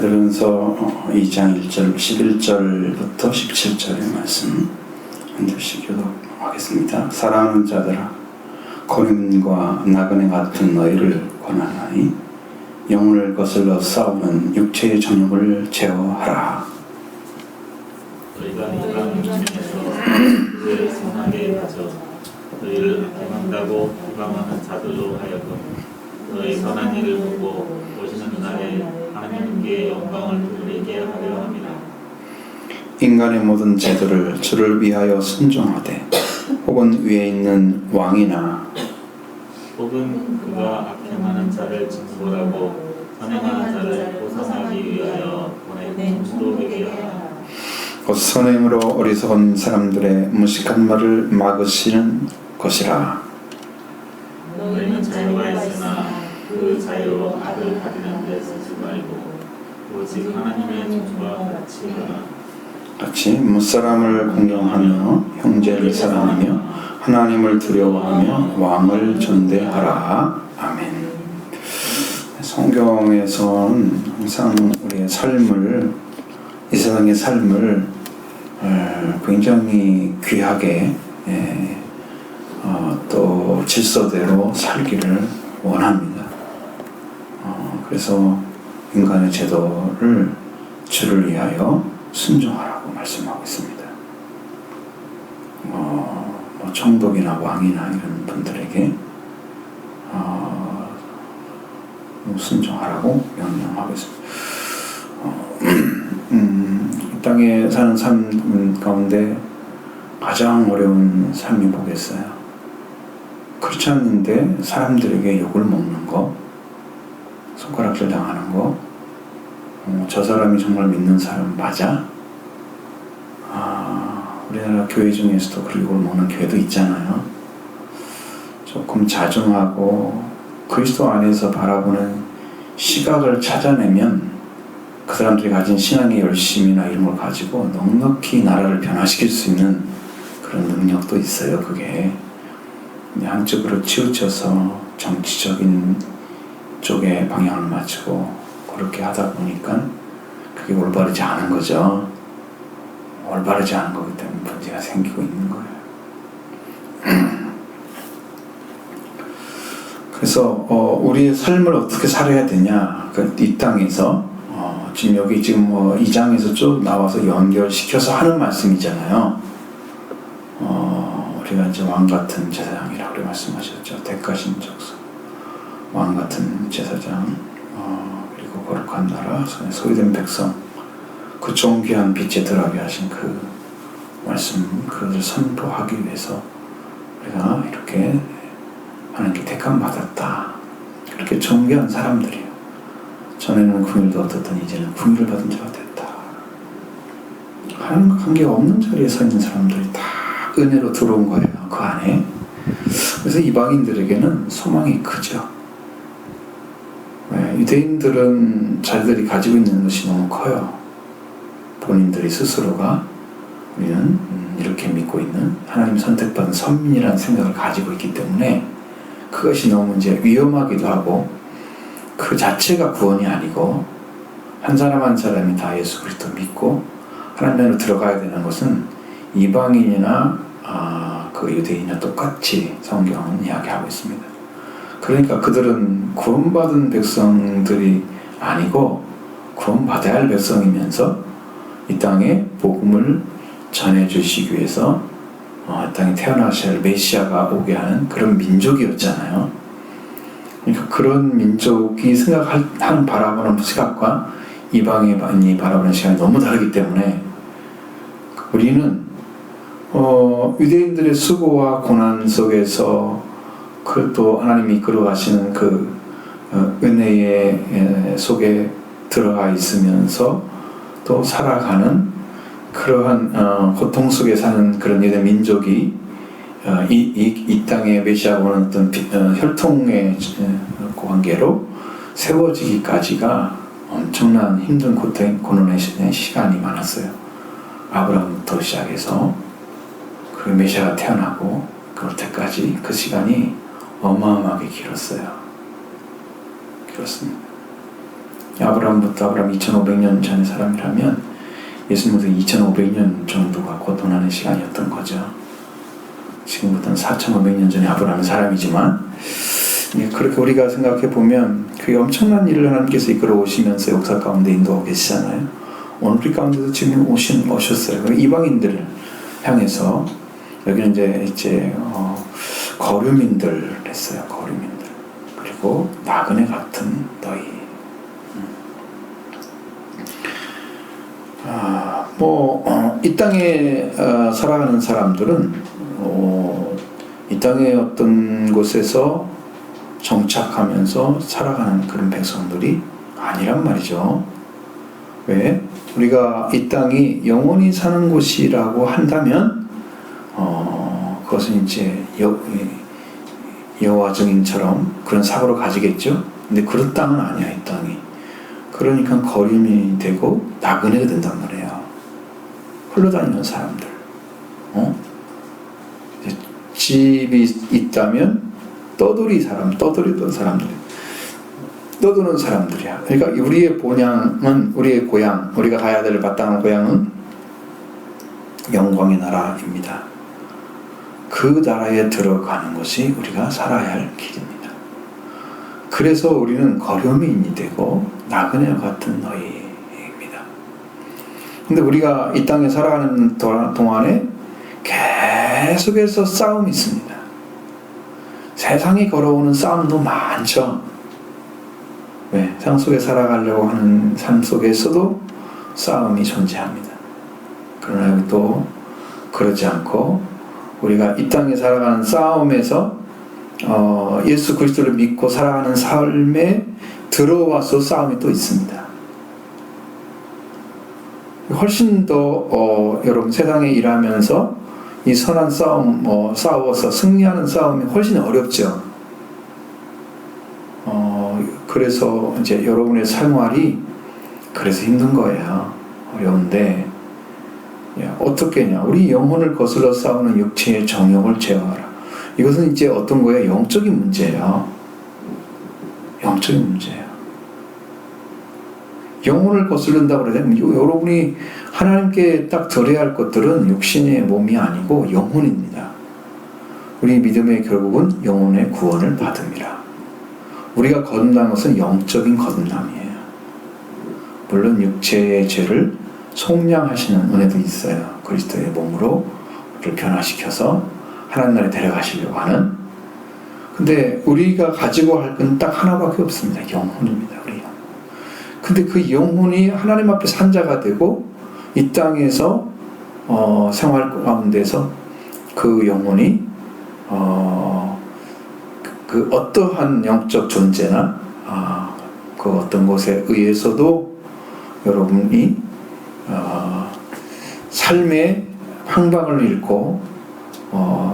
베드로전서 2장 1절 11절부터 17절의 말씀 한 절씩 교독하겠습니다. 사랑하는 자들아, 고린과 나그네 같은 너희를 권하나니 영혼을 거슬러 싸우는 육체의 정욕을 제어하라. 너희가 이방 중에서 그의 선하게 가져 너희를 악행한다고 비방하는 자들로 하여금 너희 선한 일을 보고 오시는 날에 하나님께 영광을 돌리게 하려 합니다. 인간의 모든 제도를 주를 위하여 순종하되 혹은 위에 있는 왕이나 혹은 그가 악행하는 자를 징벌하고 선행하는 자를 보상하기 위하여 보낸 종도되게 하라. 곧 선행으로 어리석은 사람들의 무식한 말을 막으시는 것이라. 너희는 자유가 있으나 그 자유로 악을 가리는 데 쓰지 말고 오직 하나님의 종과 같이 하라. 같이 무사람을 공경하며 형제를 사랑하며 하나님을 두려워하며 왕을 존대하라. 아멘. 성경에서는 항상 우리의 삶을, 이 세상의 삶을 굉장히 귀하게 또 질서대로 살기를 원합니다. 그래서 인간의 제도를 주를 위하여 순종하라고 말씀하고 있습니다. 총독이나 왕이나 이런 분들에게 순종하라고 명령하고 있습니다. 이 땅에 사는 삶 가운데 가장 어려운 삶이 뭐겠어요? 그렇지 않는데 사람들에게 욕을 먹는 거, 손가락질 당하는 거, 저 사람이 정말 믿는 사람 맞아? 우리나라 교회 중에서도 그리고 먹는 교회도 있잖아요. 조금 자중하고 그리스도 안에서 바라보는 시각을 찾아내면 그 사람들이 가진 신앙의 열심이나 이런 걸 가지고 넉넉히 나라를 변화시킬 수 있는 그런 능력도 있어요. 그게 한쪽으로 치우쳐서 정치적인 쪽에 방향을 맞추고 그렇게 하다 보니까 그게 올바르지 않은 거죠. 올바르지 않은 거기 때문에 문제가 생기고 있는 거예요. 그래서 우리의 삶을 어떻게 살아야 되냐, 이 땅에서 지금 여기 지금 2장에서 쭉 나와서 연결시켜서 하는 말씀이잖아요. 우리가 이제 왕 같은 제사장이라고 말씀하셨죠. 대가신적서 왕 같은 제사장, 그리고 거룩한 나라, 소유된 백성, 그 존귀한 빛에 들어가게 하신 그 말씀, 그것을 선포하기 위해서 우리가 이렇게 하나님께 택함 받았다. 그렇게 존귀한 사람들이에요. 전에는 긍휼도 얻었더니 이제는 긍휼을 받은 자가 됐다. 하나님과 관계가 없는 자리에 서 있는 사람들이 다 은혜로 들어온 거예요. 그 안에. 그래서 이방인들에게는 소망이 크죠. 유대인들은 자기들이 가지고 있는 것이 너무 커요. 본인들이 스스로가 우리는 이렇게 믿고 있는 하나님 선택받은 선민이라는 생각을 가지고 있기 때문에 그것이 너무 이제 위험하기도 하고, 그 자체가 구원이 아니고 한 사람 한 사람이 다 예수 그리스도 믿고 하나님으로 들어가야 되는 것은 이방인이나 그 유대인이나 똑같이 성경은 이야기하고 있습니다. 그러니까 그들은 구원받은 백성들이 아니고 구원받아야 할 백성이면서 이 땅에 복음을 전해주시기 위해서 이 땅에 태어나셔야 할 메시아가 오게 하는 그런 민족이었잖아요. 그러니까 그런 민족이 생각하는 바라보는 시각과 이방인이 바라보는 시각이 너무 다르기 때문에 우리는 유대인들의 수고와 고난 속에서 또 하나님이 이끌어가시는 그 은혜의 속에 들어가 있으면서 또 살아가는 그러한 고통 속에 사는 그런 유대 민족이 이 땅에 메시아가 오는 어떤 혈통의 관계로 세워지기까지가 엄청난 힘든 고난의 시간이 많았어요. 아브라함부터 시작해서 그 메시아가 태어나고 그럴 때까지 그 시간이 어마어마하게 길었어요. 길었습니다. 아브라함부터 아브라함 2500년 전의 사람이라면 예수님부터 2500년 정도가 고통하는 시간이었던 거죠. 지금부터는 4500년 전에 아브라함은 사람이지만 그렇게 우리가 생각해 보면 그 엄청난 일을 하나님께서 이끌어 오시면서 역사 가운데 인도하고 계시잖아요. 오늘 우리 가운데도 지금 오셨어요. 이방인들을 향해서 여기는 이제 거류민들 했어요. 거류민들. 그리고 나그네 같은 너희. 이 땅에 살아가는 사람들은 이 땅의 어떤 곳에서 정착하면서 살아가는 그런 백성들이 아니란 말이죠. 왜? 우리가 이 땅이 영원히 사는 곳이라고 한다면 그것은 이제 여호와 증인처럼 그런 사고를 가지겠죠. 근데 그런 땅은 아니야, 이 땅이. 그러니까 거림이 되고 나그네가 된단 말이에요. 흘러다니는 사람들. 집이 있다면 떠돌이던 사람들. 떠도는 사람들이야. 그러니까 우리의 본향은, 우리의 고향, 우리가 가야 될 마땅한 고향은 영광의 나라입니다. 그 나라에 들어가는 것이 우리가 살아야 할 길입니다. 그래서 우리는 거류민이 되고 나그네 같은 너희입니다. 근데 우리가 이 땅에 살아가는 동안에 계속해서 싸움이 있습니다. 세상이 걸어오는 싸움도 많죠. 왜? 세상 속에 살아가려고 하는 삶 속에서도 싸움이 존재합니다. 그러나 또 그러지 않고 우리가 이 땅에 살아가는 싸움에서 예수 그리스도를 믿고 살아가는 삶에 들어와서 싸움이 또 있습니다. 훨씬 더 여러분 세상에 일하면서 이 선한 싸움 싸워서 승리하는 싸움이 훨씬 어렵죠. 그래서 이제 여러분의 생활이 그래서 힘든 거예요. 어려운데 어떻게 하냐? 우리 영혼을 거슬러 싸우는 육체의 정욕을 제어하라. 이것은 이제 어떤 거예요? 영적인 문제예요. 영적인 문제예요. 영혼을 거스른다고 그러면 여러분이 하나님께 딱 드려야 할 것들은 육신의 몸이 아니고 영혼입니다. 우리 믿음의 결국은 영혼의 구원을 받음이라. 우리가 거듭난 것은 영적인 거듭남이에요. 물론 육체의 죄를 속량하시는 은혜도 있어요. 그리스도의 몸으로 우리를 변화시켜서 하나님 나라에 데려가시려고 하는. 근데 우리가 가지고 할 건 딱 하나밖에 없습니다. 영혼입니다. 우리 영혼. 근데 그 영혼이 하나님 앞에 산자가 되고 이 땅에서 생활 가운데서 그 영혼이 그 어떠한 영적 존재나 그 어떤 것에 의해서도 여러분이 삶의 방방을 잃고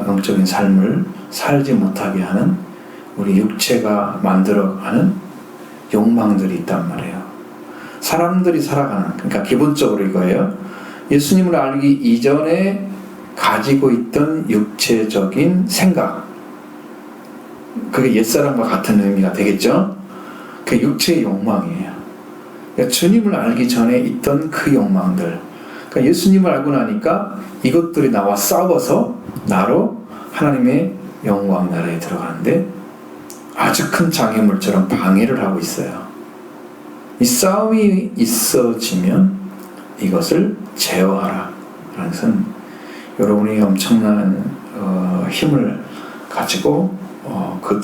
영적인 삶을 살지 못하게 하는 우리 육체가 만들어가는 욕망들이 있단 말이에요. 사람들이 살아가는, 그러니까 기본적으로 이거예요. 예수님을 알기 이전에 가지고 있던 육체적인 생각, 그게 옛사람과 같은 의미가 되겠죠. 그 육체의 욕망이에요. 그러니까 주님을 알기 전에 있던 그 욕망들, 그러니까 예수님을 알고 나니까 이것들이 나와 싸워서 나로 하나님의 영광 나라에 들어가는데 아주 큰 장애물처럼 방해를 하고 있어요. 이 싸움이 있어지면 이것을 제어하라 라는 것은 여러분이 엄청난 힘을 가지고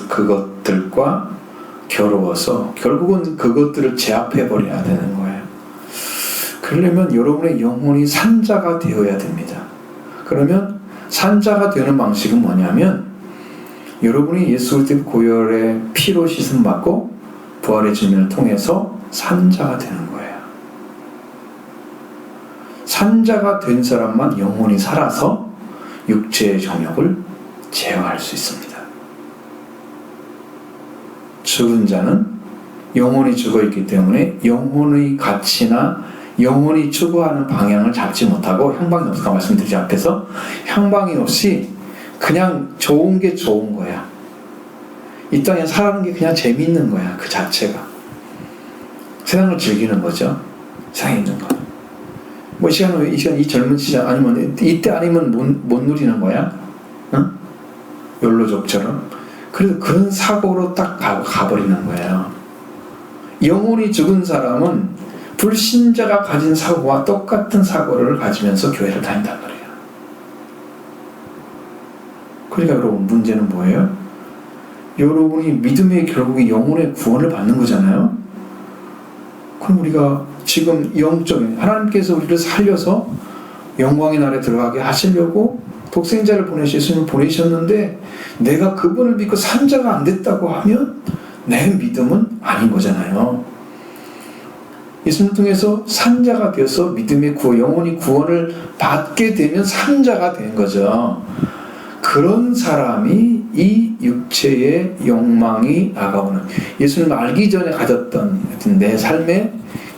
그것들과 겨루어서 결국은 그것들을 제압해버려야 되는 거예요. 그러려면 여러분의 영혼이 산자가 되어야 됩니다. 그러면 산자가 되는 방식은 뭐냐면 여러분이 예수 그리스도의 고혈의 피로 씻음 받고 부활의 증인을 통해서 산자가 되는 거예요. 산자가 된 사람만 영혼이 살아서 육체의 정욕을 제어할 수 있습니다. 죽은 자는 영혼이 죽어있기 때문에 영혼의 가치나 영혼이 추구하는 방향을 잡지 못하고 향방이 없을까 말씀드리지 앞에서 향방이 없이 그냥 좋은 게 좋은 거야. 이 땅에 살아가는 게 그냥 재미있는 거야. 그 자체가. 세상을 즐기는 거죠. 세상에 있는 거. 뭐 이 시간 이 젊은 시절 아니면 이때 아니면 못 누리는 거야? 응? 욜로족처럼. 그래서 그런 사고로 딱 가버리는 거예요. 영혼이 죽은 사람은 불신자가 가진 사고와 똑같은 사고를 가지면서 교회를 다닌단 말이에요. 그러니까 여러분 문제는 뭐예요? 여러분이 믿음의 결국에 영혼의 구원을 받는 거잖아요. 그럼 우리가 지금 영적인 하나님께서 우리를 살려서 영광의 날에 들어가게 하시려고 독생자를 예수님을 보내셨는데 내가 그분을 믿고 산자가 안 됐다고 하면 내 믿음은 아닌 거잖아요. 예수님을 통해서 산자가 되어서 믿음의 영혼이 구원을 받게 되면 산자가 된 거죠. 그런 사람이 이 육체의 욕망이 다가오는 예수님 알기 전에 가졌던 내 삶의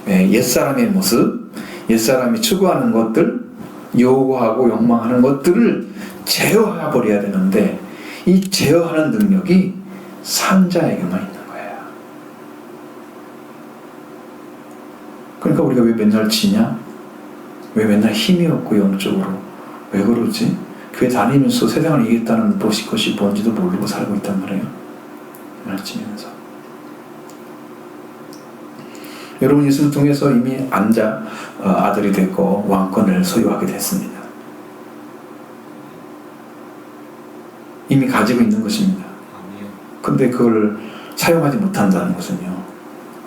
옛사람의 모습, 옛사람이 추구하는 것들, 요구하고 욕망하는 것들을 제어해버려야 되는데 이 제어하는 능력이 산자에게만 있는 거예요. 그러니까 우리가 왜 맨날 지냐? 왜 맨날 힘이 없고 영적으로? 왜 그러지? 교회 다니면서 세상을 이기겠다는 것이 뭔지도 모르고 살고 있단 말이에요. 말치면서 여러분 예수를 통해서 이미 아들이 됐고 왕권을 소유하게 됐습니다. 이미 가지고 있는 것입니다. 근데 그걸 사용하지 못한다는 것은요,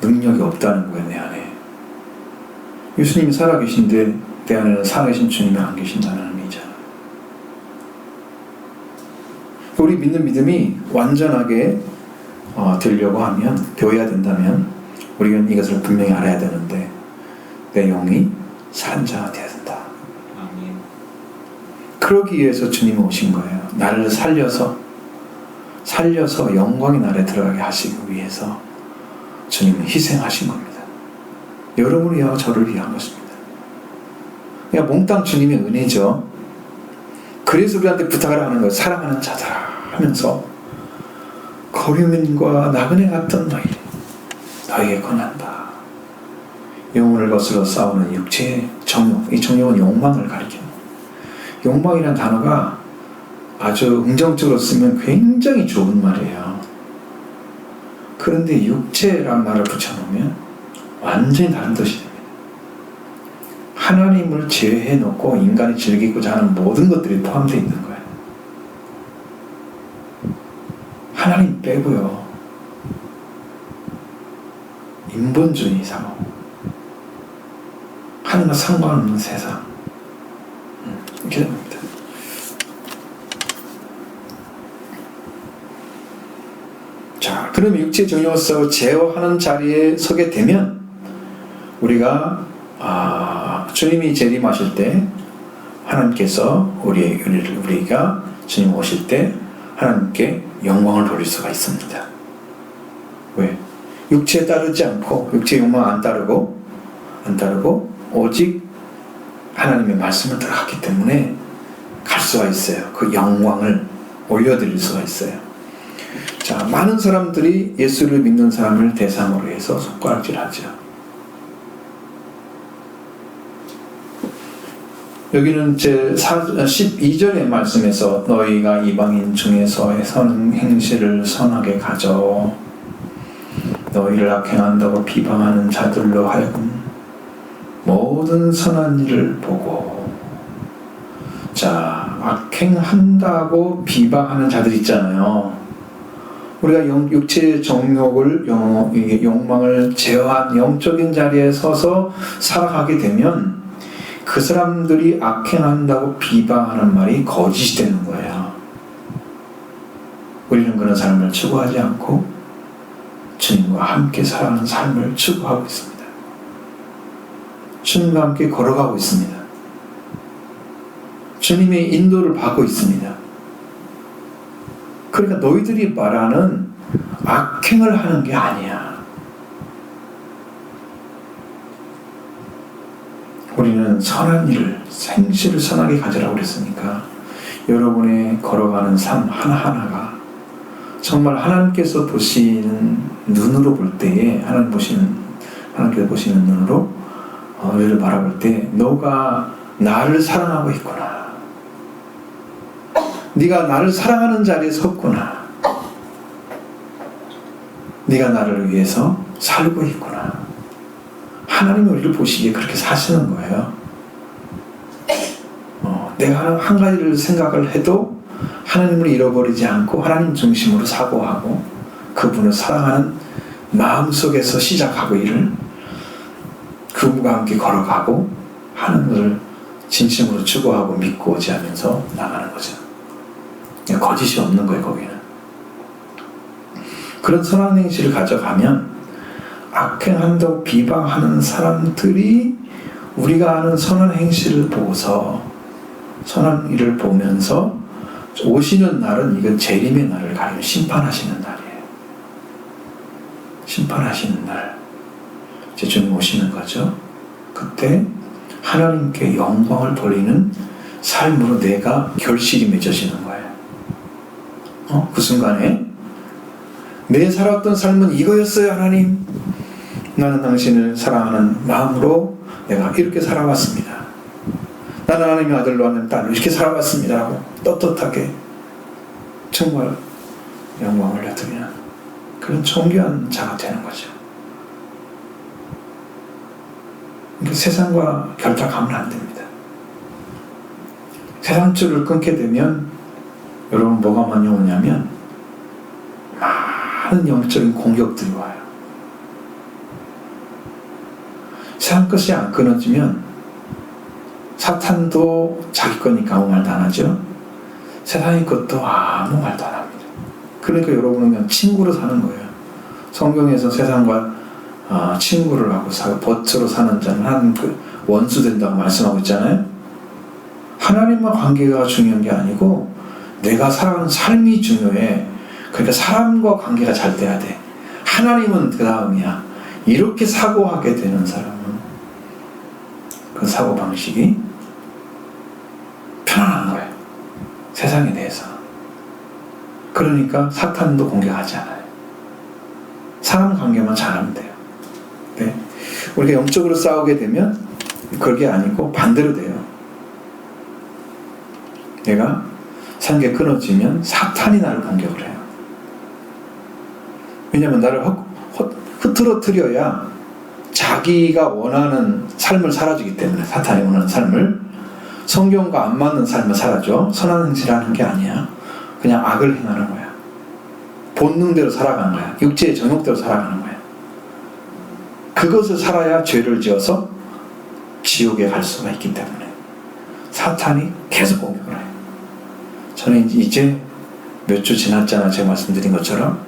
능력이 없다는 거예요. 내 안에 예수님이 살아계신데 내 안에는 살아계신 주님이 안 계신다는 의미죠. 우리 믿는 믿음이 완전하게 되어야 된다면 우리는 이것을 분명히 알아야 되는데 내 영이 산자가 되어야 된다. 아멘. 그러기 위해서 주님이 오신 거예요. 나를 살려서 영광의 날에 들어가게 하시기 위해서 주님은 희생하신 겁니다. 여러분을 위하여 저를 위한 것입니다. 그러니까 몽땅 주님의 은혜죠. 그래서 우리한테 부탁을 하는 거예요. 사랑하는 자들아 하면서 거류민과 나그네 같던 너에게 권한다. 영혼을 거스러 싸우는 육체의 정욕, 이 정욕은 욕망을 가리킵니다. 욕망이라는 단어가 아주 긍정적으로 쓰면 굉장히 좋은 말이에요. 그런데 육체란 말을 붙여놓으면 완전히 다른 뜻이 됩니다. 하나님을 제외해 놓고 인간이 즐기고자 하는 모든 것들이 포함되어 있는 거예요. 하나님 빼고요. 인본주의 사고, 하나님과 상관없는 세상, 이렇게 됩니다. 자, 그럼 육체 정욕에서 제어하는 자리에 서게 되면 우리가 주님이 재림하실 때 하나님께서 우리가 주님 오실 때 하나님께 영광을 돌릴 수가 있습니다. 왜? 육체에 따르지 않고 육체의 욕망 안 따르고 오직 하나님의 말씀을 들어갔기 때문에 갈 수가 있어요. 그 영광을 올려드릴 수가 있어요. 자, 많은 사람들이 예수를 믿는 사람을 대상으로 해서 손가락질하죠. 여기는 제 12절의 말씀에서 너희가 이방인 중에서 선한 행실을 선하게 가져 너희를 악행한다고 비방하는 자들로 하여금 모든 선한 일을 보고. 자, 악행한다고 비방하는 자들 있잖아요. 우리가 육체의 정욕을 욕망을 제어한 영적인 자리에 서서 살아가게 되면 그 사람들이 악행한다고 비방하는 말이 거짓이 되는 거예요. 우리는 그런 삶을 추구하지 않고 주님과 함께 살아가는 삶을 추구하고 있습니다. 주님과 함께 걸어가고 있습니다. 주님의 인도를 받고 있습니다. 그러니까 너희들이 말하는 악행을 하는 게 아니야. 우리는 선한 일을, 행실을 선하게 가지라고 그랬으니까 여러분의 걸어가는 삶 하나하나가 정말 하나님께서 보시는 눈으로 볼 때에 하나님 보시는 하나님께서 보시는 눈으로 너희를 바라볼 때 너가 나를 사랑하고 있구나. 네가 나를 사랑하는 자리에 섰구나. 네가 나를 위해서 살고 있구나. 하나님이 우리를 보시기에 그렇게 사시는 거예요. 내가 한 가지를 생각을 해도 하나님을 잃어버리지 않고 하나님 중심으로 사고하고 그분을 사랑하는 마음속에서 시작하고 일을 그분과 함께 걸어가고 하는 것을 진심으로 추구하고 믿고 의지하면서 나가는 거죠. 거짓이 없는 거예요, 거기는. 그런 선한 행실을 가져가면 악행한다고 비방하는 사람들이 우리가 아는 선한 행실을 보고서 선한 일을 보면서 오시는 날은 이건 재림의 날을 가리는 심판하시는 날이에요. 심판하시는 날. 이제 주님 오시는 거죠. 그때 하나님께 영광을 돌리는 삶으로 내가 결실이 맺어지는 거예요. 그 순간에 내 살았던 삶은 이거였어요, 하나님. 나는 당신을 사랑하는 마음으로 내가 이렇게 살아왔습니다. 나는 하나님의 아들로 하는 딸로 이렇게 살아왔습니다 하고 떳떳하게 정말 영광을 올려드리는 그런 존귀한 자가 되는 거죠. 그러니까 세상과 결탁하면 안 됩니다. 세상 줄을 끊게 되면 여러분 뭐가 많이 오냐면 많은 영적인 공격들이 와요. 세상 것이 안 끊어지면 사탄도 자기 거니까 아무 말도 안 하죠. 세상의 것도 아무 말도 안 합니다. 그러니까 여러분은 그냥 친구로 사는 거예요. 성경에서 세상과 친구를 하고 벗으로 사는 자는 하나님 그 원수 된다고 말씀하고 있잖아요. 하나님과 관계가 중요한 게 아니고 내가 살아가는 삶이 중요해. 그러니까 사람과 관계가 잘 돼야 돼. 하나님은 그 다음이야. 이렇게 사고하게 되는 사람은 그 사고방식이 편안한 거예요. 세상에 대해서. 그러니까 사탄도 공격하지 않아요. 사람 관계만 잘하면 돼요. 네? 우리가 영적으로 싸우게 되면 그게 아니고 반대로 돼요. 내가 산게 끊어지면 사탄이 나를 공격을 해요. 왜냐하면 나를 흐트러뜨려야 자기가 원하는 삶을 살아주기 때문에 사탄이 원하는 삶을 성경과 안 맞는 삶을 살아줘. 선한 행실하는 게 아니야. 그냥 악을 행하는 거야. 본능대로 살아가는 거야. 육체의 정욕대로 살아가는 거야. 그것을 살아야 죄를 지어서 지옥에 갈 수가 있기 때문에 사탄이 계속 공격을 해요. 저는 이제 몇 주 지났잖아. 제가 말씀드린 것처럼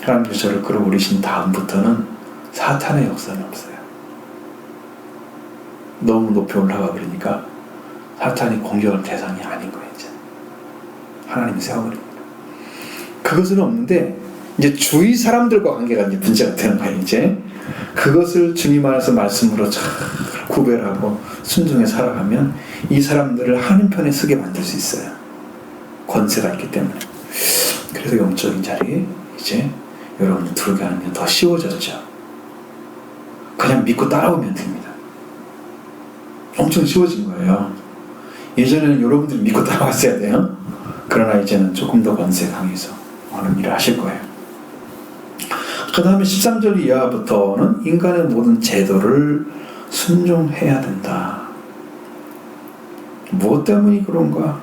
하나님께서 저를 끌어올리신 다음부터는 사탄의 역사는 없어요. 너무 높이 올라가 버리니까 사탄이 공격할 대상이 아닌 거예요. 이제 하나님이 세워버립니다. 그것은 없는데 이제 주위 사람들과 관계가 이제 문제가 되는 거예요. 이제 그것을 주님 안에서 말씀으로 잘 구별하고 순종해 살아가면 이 사람들을 하나님 편에 서게 만들 수 있어요. 권세가 있기 때문에. 그래서 영적인 자리에 이제 여러분들 들어가게 하는 게 더 쉬워졌죠. 그냥 믿고 따라오면 됩니다. 엄청 쉬워진 거예요. 예전에는 여러분들이 믿고 따라왔어야 돼요. 그러나 이제는 조금 더 권세 강해서 하는 일을 하실 거예요. 그 다음에 13절 이하부터는 인간의 모든 제도를 순종해야 된다. 무엇 때문이 그런가?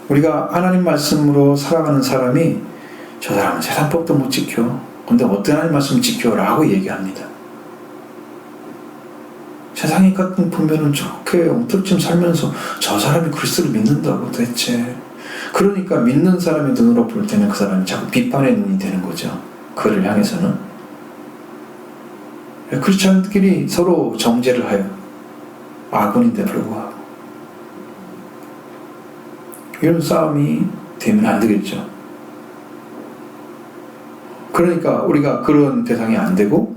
우리가 하나님 말씀으로 살아가는 사람이 저 사람은 세상법도 못 지켜. 근데 어떤 하나님 말씀을 지켜라고 얘기합니다. 세상에 같은 보면은 좋게 엉뚱쯤 살면서 저 사람이 그리스도를 믿는다고 대체. 그러니까 믿는 사람의 눈으로 볼 때는 그 사람이 자꾸 비판의 눈이 되는 거죠. 그를 향해서는. 크리스찬들끼리 서로 정죄를 하여 아군인데 불구하고 이런 싸움이 되면 안 되겠죠. 그러니까 우리가 그런 대상이 안 되고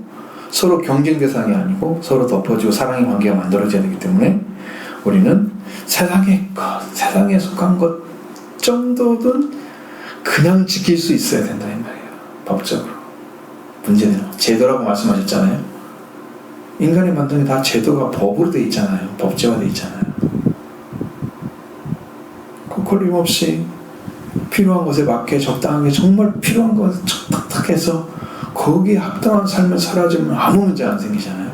서로 경쟁 대상이 아니고 서로 덮어지고 사랑의 관계가 만들어져야 되기 때문에 우리는 세상의 것, 세상에 속한 것 정도는 그냥 지킬 수 있어야 된다 이 말이에요. 법적으로. 문제되는 거. 제도라고 말씀하셨잖아요. 인간이 만든 게 다 제도가 법으로 돼 있잖아요. 법제화 돼 있잖아요. 걸림없이 필요한 것에 맞게 적당하게 정말 필요한 것을 탁탁 해서 거기에 합당한 삶을 살아주면 아무 문제 안 생기잖아요.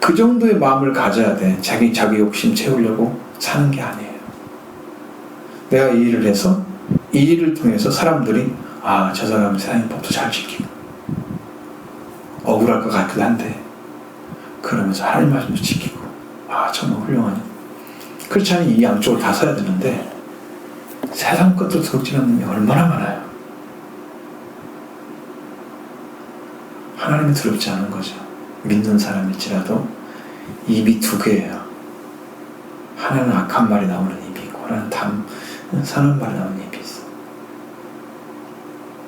그 정도의 마음을 가져야 돼. 자기 욕심 채우려고 사는 게 아니에요. 내가 이 일을 해서 이 일을 통해서 사람들이 저 사람은 세상의 법도 잘 지키고 억울할 것 같기도 한데 그러면서 하나님 말씀도 지키고 정말 훌륭하네. 그렇지 않으면 이 양쪽을 다 서야 되는데 세상 것도 덕질 않는 게 얼마나 많아요. 하나님은 두렵지 않은 거죠. 믿는 사람일지라도 입이 두 개예요. 하나는 악한 말이 나오는 입이 있고 하나는 선한 말이 나오는 입이 있어.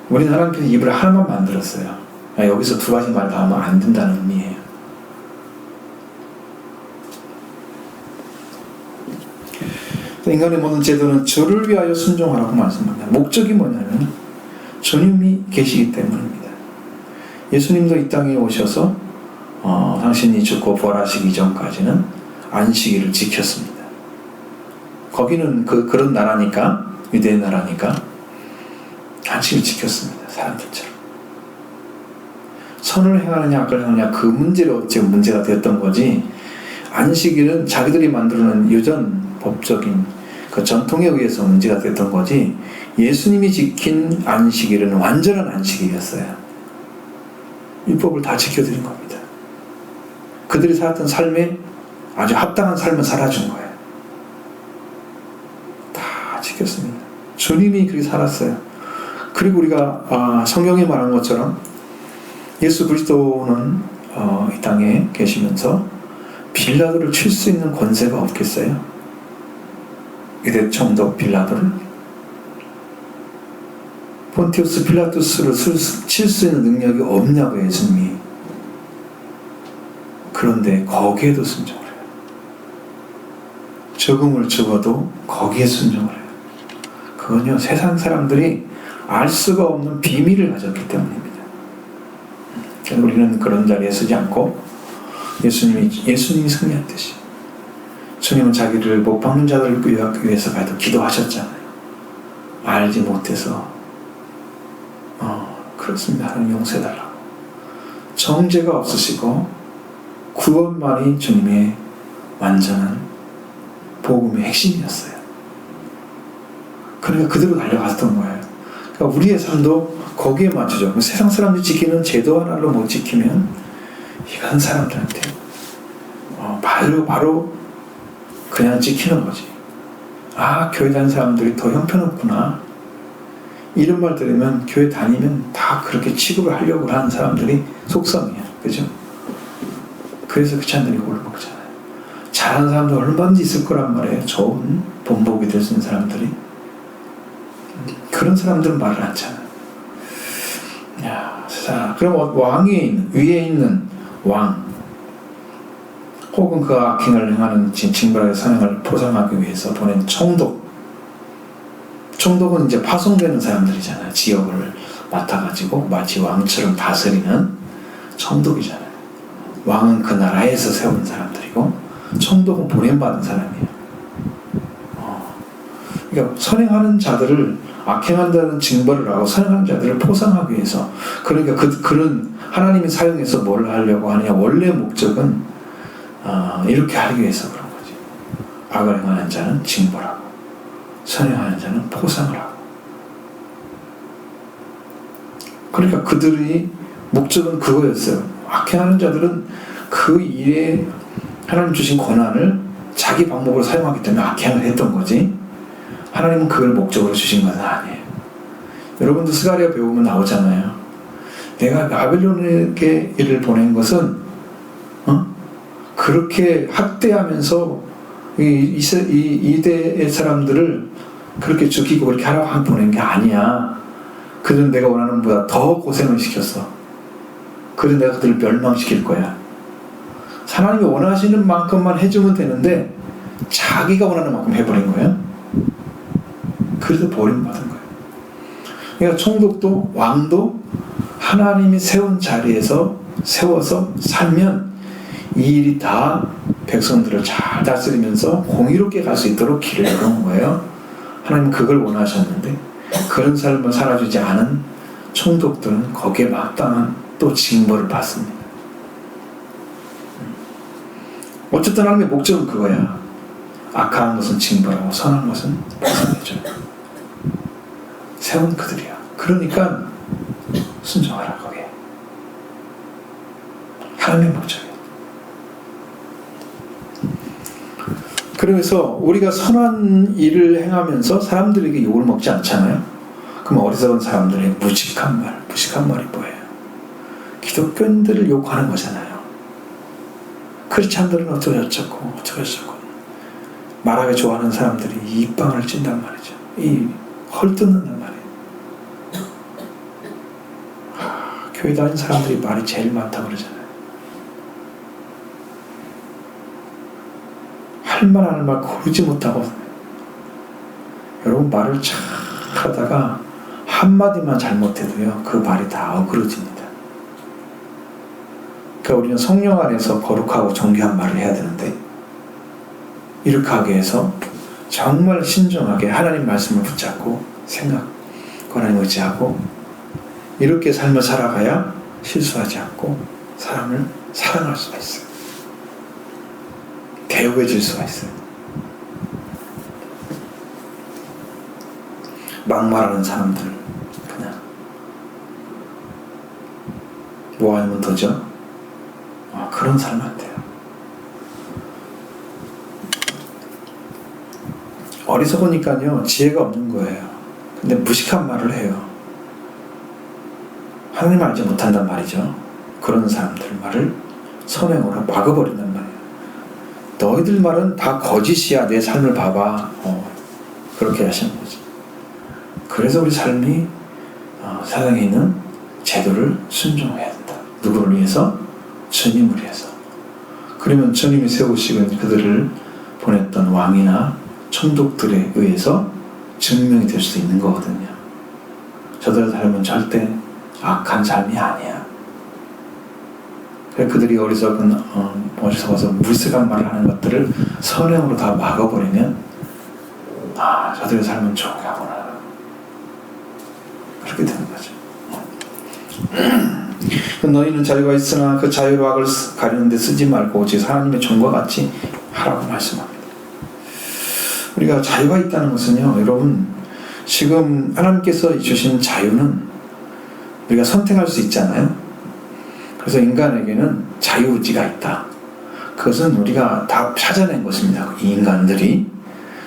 우리는 하나님께서 입을 하나만 만들었어요. 여기서 두 가지 말을 다 하면 안 된다는 의미예요. 인간의 모든 제도는 저를 위하여 순종하라고 말씀합니다. 목적이 뭐냐면 주님이 계시기 때문입니다. 예수님도 이 땅에 오셔서 당신이 죽고 부활하시기 이전까지는 안식일을 지켰습니다. 거기는 그런 나라니까, 유대의 나라니까 안식일을 지켰습니다. 사람들처럼. 선을 행하느냐 악을 행하느냐 그 문제로 지금 문제가 되었던 거지, 안식일은 자기들이 만들어낸 유전 법적인 그 전통에 의해서 문제가 됐던 거지, 예수님이 지킨 안식일은 완전한 안식일이었어요. 율법을 다 지켜드린 겁니다. 그들이 살았던 삶에 아주 합당한 삶을 살아준 거예요. 다 지켰습니다. 주님이 그렇게 살았어요. 그리고 우리가 성경에 말한 것처럼 예수 그리스도는 이 땅에 계시면서 빌라도를 칠 수 있는 권세가 없겠어요? 유대 총독 빌라도를, 폰티우스 필라투스를 칠 수 있는 능력이 없냐고 예수님이. 그런데 거기에도 순종을 해요. 적응을 죽어도 거기에 순종을 해요. 그건요, 세상 사람들이 알 수가 없는 비밀을 가졌기 때문입니다. 우리는 그런 자리에 서지 않고 예수님이 승리했듯이, 주님은 자기를 못 박는 자들을 구하기 위해서 기도하셨잖아요. 알지 못해서 그렇습니다. 하나님 용서해달라고. 정죄가 없으시고 구원만이 주님의 완전한 복음의 핵심이었어요. 그러니까 그대로 달려갔던 거예요. 그러니까 우리의 삶도 거기에 맞추죠. 세상 사람들이 지키는 제도 하나로 못 지키면 이건 사람들한테 바로 그냥 지키는 거지. 교회 다니는 사람들이 더 형편없구나, 이런 말 들으면 교회 다니면 다 그렇게 취급을 하려고 하는 사람들이 속성이에요. 그죠? 그래서 크리스찬들이 욕을 먹잖아요. 잘하는 사람도 얼마든지 있을 거란 말이에요. 좋은 본보기 될 수 있는 사람들이. 그런 사람들은 말을 않잖아요. 자, 그럼 위에 있는 왕, 혹은 그 악행을 행하는 징벌하게 선행을 포상하기 위해서 보낸 총독은 이제 파송되는 사람들이잖아요. 지역을 맡아가지고 마치 왕처럼 다스리는 총독이잖아요. 왕은 그 나라에서 세운 사람들이고 총독은 보냄받은 사람이에요. 그러니까 선행하는 자들을, 악행한다는 징벌을 하고 선행하는 자들을 포상하기 위해서, 그러니까 그런 하나님이 사용해서 뭘 하려고 하느냐, 원래 목적은 이렇게 하기 위해서 그런 거지. 악을 행하는 자는 징벌하고 선행하는 자는 포상을 하고. 그러니까 그들의 목적은 그거였어요. 악행하는 자들은 그 일에 하나님 주신 권한을 자기 방법으로 사용하기 때문에 악행을 했던 거지, 하나님은 그걸 목적으로 주신 것은 아니에요. 여러분도 스가랴 배우면 나오잖아요. 내가 바벨론에게 이를 보낸 것은 그렇게 학대하면서 이대의 사람들을 그렇게 죽이고 그렇게 하라고 보낸 게 아니야. 그들은 내가 원하는 것보다 더 고생을 시켰어. 그래서 내가 그들을 멸망시킬 거야. 하나님이 원하시는 만큼만 해주면 되는데 자기가 원하는 만큼 해버린 거야. 그래서 버림받은 거예요. 그러니까 총독도 왕도 하나님이 세운 자리에서 세워서 살면 이 일이 다 백성들을 잘 다스리면서 공의롭게 갈 수 있도록 길을 열어놓은 거예요. 하나님 그걸 원하셨는데 그런 삶을 살아주지 않은 총독들은 거기에 마땅한 또 징벌을 받습니다. 어쨌든 하나님의 목적은 그거야. 악한 것은 징벌하고 선한 것은 보상해줘요. 세운 그들이야. 그러니까 순종하라 거기에. 하나님의 목적이야. 그래서 우리가 선한 일을 행하면서 사람들에게 욕을 먹지 않잖아요. 그럼 어리석은 사람들의 무식한 말이 뭐예요? 기독교인들을 욕하는 거잖아요. 크리스찬들은 어쩌고 말하기 좋아하는 사람들이 입방을 찐단 말이죠. 이 헐뜯는단 말이에요. 교회 다니는 사람들이 말이 제일 많다고 그러잖아요. 할 말 하는 말 고르지 못하고 여러분 말을 잘 하다가 한마디만 잘못해도요 그 말이 다 어그러집니다. 그러니까 우리는 성령 안에서 거룩하고 정결한 말을 해야 되는데 이렇게 하게 해서 정말 신중하게 하나님 말씀을 붙잡고 생각, 하나님 의지하고 이렇게 삶을 살아가야 실수하지 않고 사람을 사랑할 수가 있어요. 개우해질 수가 있어요. 막말하는 사람들 그냥 뭐 하면 더죠? 그런 삶 안 돼요. 어리석으니까요 지혜가 없는 거예요. 근데 무식한 말을 해요. 하나님 알지 못한단 말이죠. 그런 사람들 말을 선행으로 막아버린단 말이에요. 너희들 말은 다 거짓이야. 내 삶을 봐봐. 그렇게 하시는 거죠. 그래서 우리 삶이 세상에 있는 제도를 순종해야 된다. 누구를 위해서? 주님을 위해서. 그러면 주님이 세우시는 그들을 보냈던 왕이나 총독들에 의해서 증명이 될 수 있는 거거든요. 저들의 삶은 절대 악한 삶이 아니야. 그들이 어리석어서 물색한 말을 하는 것들을 선행으로 다 막아버리면 저들의 삶은 존귀하구나. 그렇게 되는 거죠. 너희는 자유가 있으나 그 자유로 악을 가리는 데 쓰지 말고 오직 하나님의 종과 같이 하라고 말씀합니다. 우리가 자유가 있다는 것은요, 여러분, 지금 하나님께서 주신 자유는 우리가 선택할 수 있잖아요. 그래서 인간에게는 자유의지가 있다. 그것은 우리가 다 찾아낸 것입니다. 이 인간들이.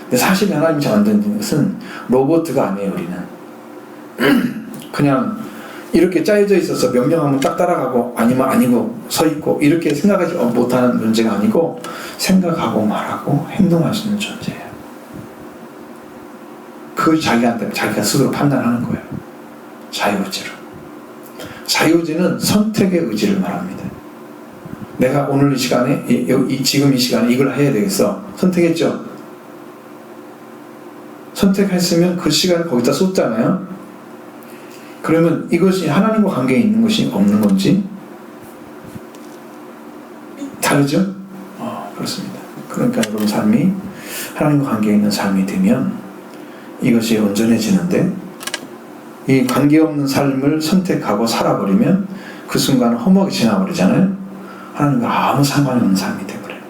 근데 사실 하나님이 만든 것은 로봇가 아니에요. 우리는 그냥 이렇게 짜여져 있어서 명령하면 딱 따라가고 아니면 아니고 서 있고 이렇게 생각하지 못하는 존재가 아니고 생각하고 말하고 행동할 수 있는 존재예요. 그걸 자기가 스스로 판단하는 거예요. 자유의지로. 자유의지는 선택의 의지를 말합니다. 내가 오늘 이 시간에 지금 이 시간에 이걸 해야 되겠어. 선택했죠? 선택했으면 그 시간을 거기다 쏟잖아요. 그러면 이것이 하나님과 관계에 있는 것이 없는 건지 다르죠? 그렇습니다. 그러니까 여러분 삶이 하나님과 관계에 있는 삶이 되면 이것이 온전해지는데 이 관계없는 삶을 선택하고 살아버리면 그 순간은 허무하게 지나버리잖아요. 하나님과 아무 상관이 없는 삶이 되버려요.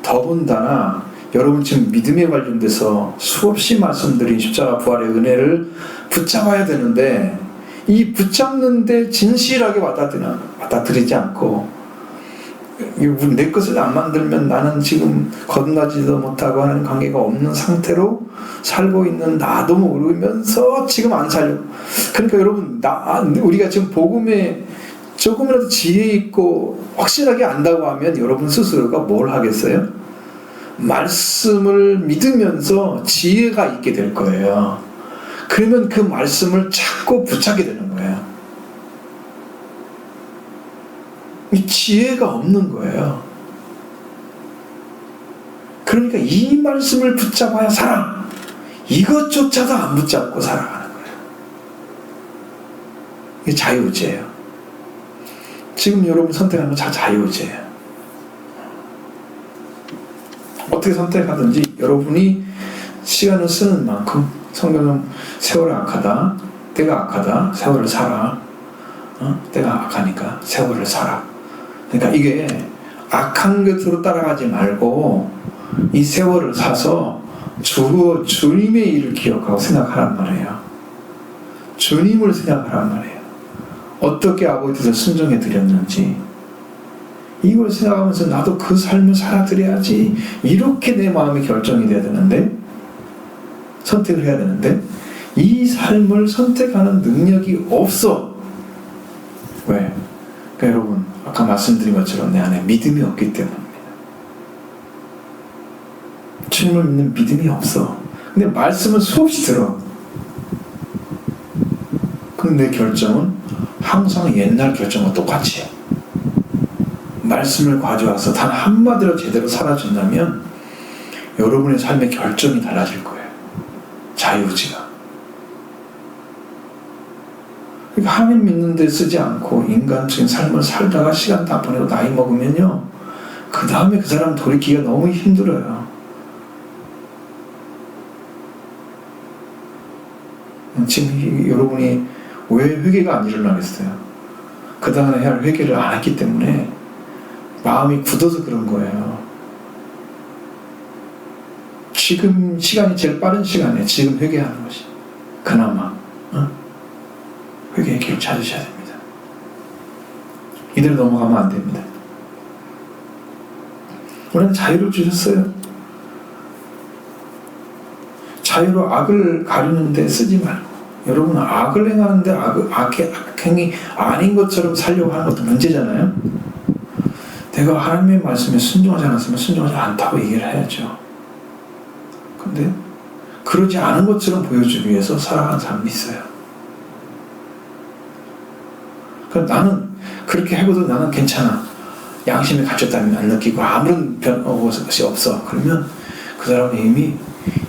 더군다나 여러분 지금 믿음에 관련돼서 수없이 말씀드린 십자가 부활의 은혜를 붙잡아야 되는데 이 붙잡는데 진실하게 받아들이지 않고 내 것을 안 만들면 나는 지금 거듭나지도 못하고 하는 관계가 없는 상태로 살고 있는 나도 모르면서 지금 안 살려. 그러니까 여러분 우리가 지금 복음에 조금이라도 지혜 있고 확실하게 안다고 하면 여러분 스스로가 뭘 하겠어요? 말씀을 믿으면서 지혜가 있게 될 거예요. 그러면 그 말씀을 찾고 붙잡게 되는 거예요. 이 지혜가 없는 거예요. 그러니까 이 말씀을 붙잡아야 살아. 이것조차도 안 붙잡고 살아가는 거예요. 이게 자유의지예요. 지금 여러분 선택하는 건 다 자유의지예요. 어떻게 선택하든지 여러분이 시간을 쓰는 만큼, 성경은 세월이 악하다, 때가 악하다, 세월을 살아. 때가 악하니까 세월을 살아. 그러니까 이게 악한 것으로 따라가지 말고 이 세월을 사서 주님의 일을 기억하고 생각하란 말이에요. 주님을 생각하란 말이에요. 어떻게 아버지를 순종해 드렸는지 이걸 생각하면서 나도 그 삶을 살아드려야지, 이렇게 내 마음이 결정이 돼야 되는데, 선택을 해야 되는데 이 삶을 선택하는 능력이 없어. 왜? 그러니까 여러분 아까 말씀드린 것처럼 내 안에 믿음이 없기 때문입니다. 주님을 믿는 믿음이 없어. 근데 말씀은 수없이 들어. 근데 내 결정은 항상 옛날 결정과 똑같이 해. 말씀을 가져와서 단 한마디로 제대로 살아준다면 여러분의 삶의 결정이 달라질 거예요. 자유의지가. 그러니까 하나님 믿는 데 쓰지 않고 인간적인 삶을 살다가 시간 다 보내고 나이 먹으면요, 그 다음에 그 사람 돌이키기가 너무 힘들어요. 지금 여러분이 왜 회개가 안 일어나겠어요? 그 다음에 할 회개를 안 했기 때문에 마음이 굳어서 그런 거예요. 지금 시간이 제일 빠른 시간에 지금 회개하는 것이 그나마 회개의 길을 찾으셔야 됩니다. 이대로 넘어가면 안 됩니다. 우리는 자유를 주셨어요. 자유로 악을 가리는 데 쓰지 말고, 여러분은 악을 행하는데 악행이 아닌 것처럼 살려고 하는 것도 문제잖아요. 내가 하나님의 말씀에 순종하지 않았으면 순종하지 않다고 얘기를 해야죠. 근데 그러지 않은 것처럼 보여주기 위해서 살아가는 사람이 있어요. 그러니까 나는 그렇게 해봐도 나는 괜찮아, 양심이 갖췄다면 안 느끼고 아무런 것이 없어. 그러면 그 사람은 이미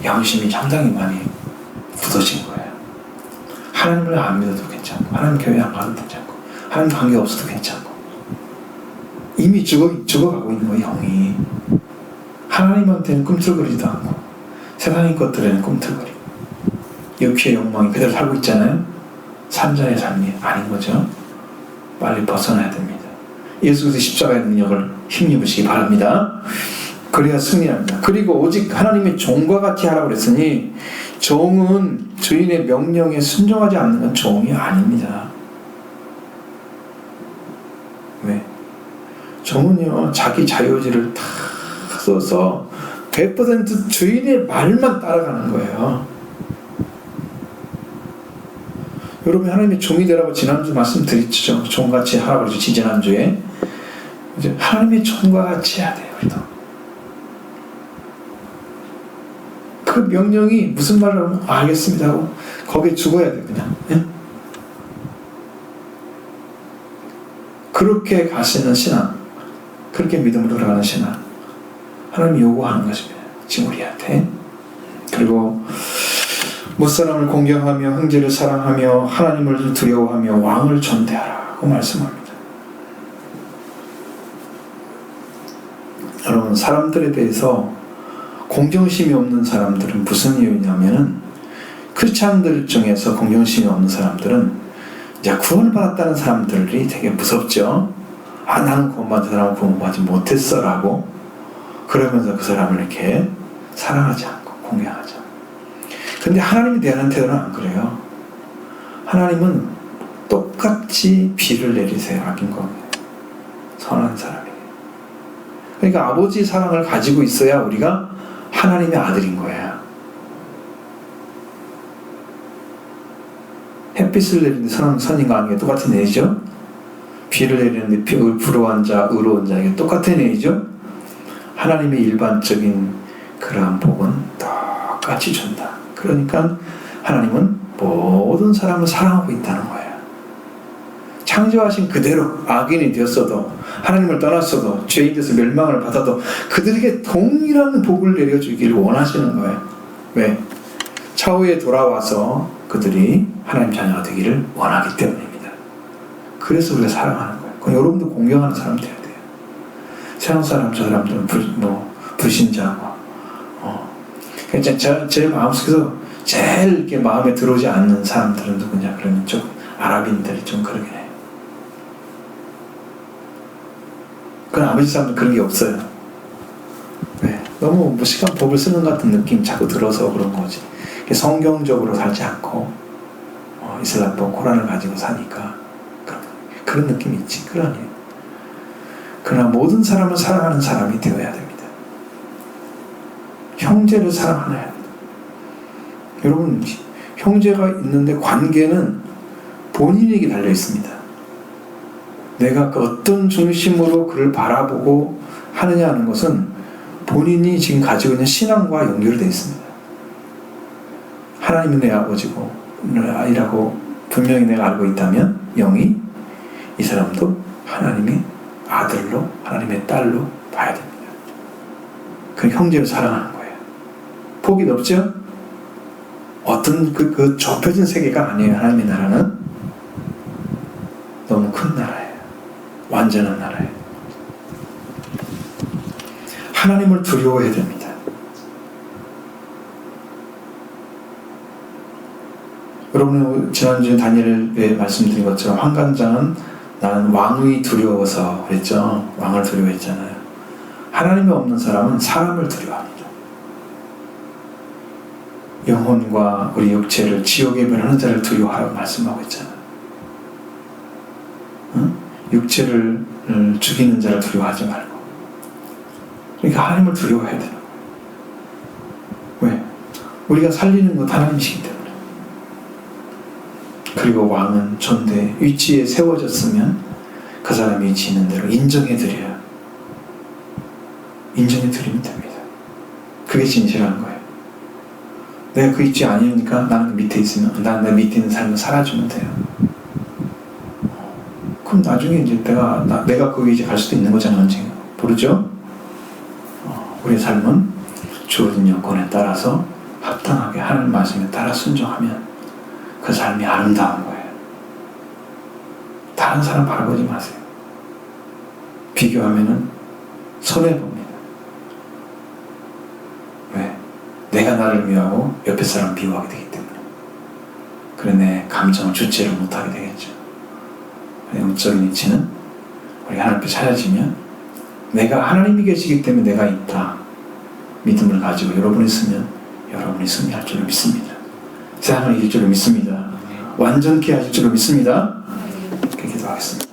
양심이 상당히 많이 굳어진 거예요. 하나님을 안 믿어도 괜찮고, 하나님 교회 안 가도 괜찮고, 하나님 관계 없어도 괜찮고, 이미 죽어가고 있는 거예요. 영이 하나님한테는 꿈틀거리지도 않고 세상의 것들에는 꿈틀거리고 육체의 욕망이 그대로 살고 있잖아요. 산자의 삶이 아닌 거죠. 빨리 벗어나야 됩니다. 예수 그리스도의 십자가의 능력을 힘입으시기 바랍니다. 그래야 승리합니다. 그리고 오직 하나님의 종과 같이 하라고 그랬으니, 종은 주인의 명령에 순종하지 않는 건 종이 아닙니다. 왜? 종은요, 자기 자유의지를 다 써서 100% 주인의 말만 따라가는 거예요. 여러분, 하나님의 종이 되라고 지난주 말씀드렸죠. 종같이 하라고 그러죠. 지난주에. 이제 하나님의 종과 같이 해야 돼요. 우리도. 그 명령이 무슨 말을 하면 알겠습니다 하고 거기에 죽어야 돼요. 그냥. 예? 그렇게 가시는 신앙, 그렇게 믿음으로 들어가는 신앙, 하나님이 요구하는 것입니다. 지금 우리한테. 그리고 무사람을 공경하며 형제를 사랑하며 하나님을 두려워하며 왕을 존대하라고 말씀합니다. 여러분, 사람들에 대해서 공경심이 없는 사람들은 무슨 이유냐면은, 크리스찬들 중에서 공경심이 없는 사람들은 이제 구원을 받았다는 사람들이 되게 무섭죠. 아, 나는 구원받은 사람은 구원받지 못했어 라고, 그러면서 그 사람을 이렇게 사랑하지 않고 공경하죠. 근데 하나님이 대하는 태도는 안 그래요. 하나님은 똑같이 비를 내리세요. 악인 거 선한 사람에게. 그러니까 아버지 사랑을 가지고 있어야 우리가 하나님의 아들인 거예요. 햇빛을 내리는데 선인과 악인이 똑같은 내리죠. 비를 내리는데 불의한 자, 의로운 자에게 똑같은 내리죠. 하나님의 일반적인 그러한 복은 똑같이 준다. 그러니까 하나님은 모든 사람을 사랑하고 있다는 거예요. 창조하신 그대로 악인이 되었어도, 하나님을 떠났어도, 죄인 돼서 멸망을 받아도 그들에게 동일한 복을 내려주기를 원하시는 거예요. 왜? 차후에 돌아와서 그들이 하나님 자녀가 되기를 원하기 때문입니다. 그래서 우리가 사랑하는 거예요. 그럼 여러분도 공경하는 사람 돼야 돼요. 세상 사람, 저 사람들은 불신자고, 제 마음속에서 제일 이렇게 마음에 들어오지 않는 사람들은 누구냐 그러면 좀 아랍인들이 좀 그러긴 해요. 그건 아버지 사람들은 그런 게 없어요. 왜? 너무 무식한 법을 쓰는 것 같은 느낌 자꾸 들어서 그런 거지. 성경적으로 살지 않고 이슬람법 코란을 가지고 사니까 그런 느낌이 있지. 그러나 모든 사람을 사랑하는 사람이 되어야 됩니다. 형제를 사랑하여야 합니다. 여러분, 형제가 있는데 관계는 본인에게 달려 있습니다. 내가 그 어떤 중심으로 그를 바라보고 하느냐 하는 것은 본인이 지금 가지고 있는 신앙과 연결되어 있습니다. 하나님은 내 아버지고 아이라고 분명히 내가 알고 있다면 영이 이 사람도 하나님의 아들로 하나님의 딸로 봐야 됩니다. 그 형제를 사랑하는 거예요. 폭이 넓죠? 어떤 그 좁혀진 세계가 아니에요. 하나님의 나라는 너무 큰 나라예요. 완전한 나라예요. 하나님을 두려워해야 됩니다. 여러분, 지난주에 다니엘에 말씀드린 것처럼 환관장은 나는 왕이 두려워서 그랬죠. 왕을 두려워했잖아요. 하나님이 없는 사람은 사람을 두려워합니다. 영혼과 우리 육체를 지옥에 멸하는 자를 두려워하라고 말씀하고 있잖아요. 응? 육체를 죽이는 자를 두려워하지 말고. 그러니까 하나님을 두려워해야 되는 거예요. 왜? 우리가 살리는 것 하나님이시기 때문에. 그리고 왕은 존대 위치에 세워졌으면 그 사람이 위치 있는 대로 인정해드려야 인정해드리면 됩니다. 그게 진실한 거예요. 내가 그 위치 아니니까 나는 그 밑에 있으면 나는 내 밑에 있는 삶을 살아주면 돼요. 그럼 나중에 이제 내가 그 위치에 갈 수도 있는 거잖아요. 언젠가. 모르죠? 우리의 삶은 주어진 여건에 따라서 합당하게 하나님 말씀에 따라 순종하면 그 삶이 아름다운 거예요. 다른 사람 바라보지 마세요. 비교하면은 손해봅니다. 왜? 내가 나를 미워하고 옆에 사람 비호하게 되기 때문에. 그래 내 감정을 주체를 못하게 되겠죠. 영적인 이치는 우리 하나님 앞에 찾아지면 내가 하나님이 계시기 때문에 내가 있다. 믿음을 가지고 여러분이 있으면 여러분이 승리할 줄을 믿습니다. 세상을 이길 줄을 믿습니다. 완전케 하실 줄을 믿습니다. 그렇게 기도하겠습니다.